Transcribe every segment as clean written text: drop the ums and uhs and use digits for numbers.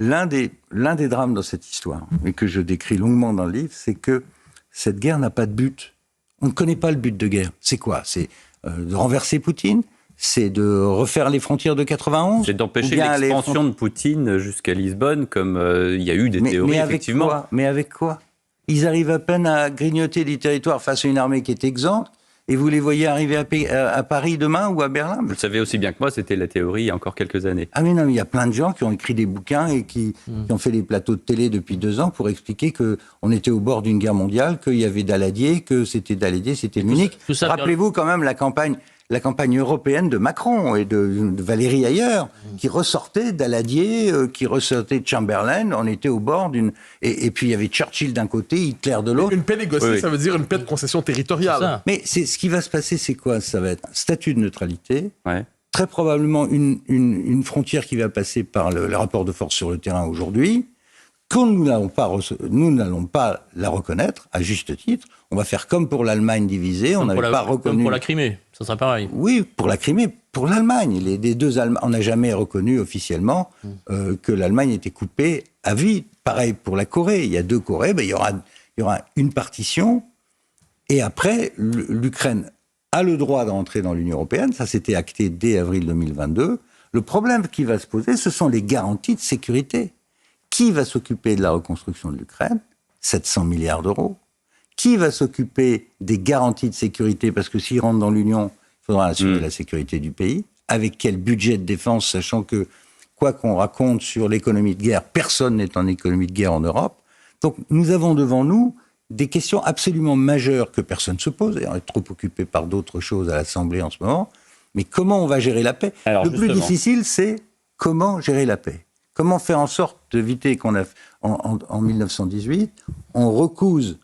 l'un des drames dans cette histoire, et que je décris longuement dans le livre, c'est que cette guerre n'a pas de but. On ne connaît pas le but de guerre. C'est quoi ? C'est de renverser Poutine ? C'est de refaire les frontières de 91 ? C'est d'empêcher l'expansion de Poutine jusqu'à Lisbonne, comme il y a eu des théories, effectivement. Mais avec quoi ? Ils arrivent à peine à grignoter des territoires face à une armée qui est exempte, et vous les voyez arriver à Paris demain ou à Berlin ? Vous le savez aussi bien que moi, c'était la théorie il y a encore quelques années. Ah mais non, il y a plein de gens qui ont écrit des bouquins et qui ont fait des plateaux de télé depuis 2 ans pour expliquer qu'on était au bord d'une guerre mondiale, qu'il y avait Daladier, que c'était Daladier, c'était Munich. Rappelez-vous quand même la campagne européenne de Macron et de Valérie Ayer, qui ressortait Daladier, qui ressortait de Chamberlain. On était au bord d'une... Et puis il y avait Churchill d'un côté, Hitler de l'autre. Une paix négociée, ça veut dire une paix de concession territoriale. Mais ce qui va se passer, c'est quoi ? Ça va être un statut de neutralité, très probablement une frontière qui va passer par le rapport de force sur le terrain aujourd'hui, que nous n'allons pas la reconnaître, à juste titre. On va faire comme pour l'Allemagne divisée, on n'avait pas reconnu... Comme pour la Crimée, ça serait pareil. Oui, pour la Crimée, pour l'Allemagne. Les deux Allemands, on n'a jamais reconnu officiellement que l'Allemagne était coupée à vie. Pareil pour la Corée. Il y a 2 Corées, il y aura une partition, et après, l'Ukraine a le droit d'entrer dans l'Union européenne. Ça, c'était acté dès avril 2022. Le problème qui va se poser, ce sont les garanties de sécurité. Qui va s'occuper de la reconstruction de l'Ukraine ? 700 milliards d'euros. Qui va s'occuper des garanties de sécurité ? Parce que s'ils rentrent dans l'Union, il faudra assurer la sécurité du pays. Avec quel budget de défense, sachant que, quoi qu'on raconte sur l'économie de guerre, personne n'est en économie de guerre en Europe. Donc, nous avons devant nous des questions absolument majeures que personne ne se pose. Et on est trop occupé par d'autres choses à l'Assemblée en ce moment. Mais comment on va gérer la paix ? Le plus difficile, c'est comment gérer la paix. Comment faire en sorte d'éviter qu'on a, en 1918, on recouse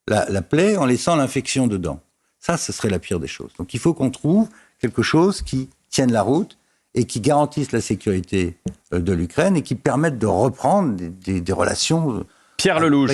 la plaie en laissant l'infection dedans. Ça, ce serait la pire des choses. Donc il faut qu'on trouve quelque chose qui tienne la route et qui garantisse la sécurité de l'Ukraine et qui permette de reprendre des relations... Pierre Lelouch.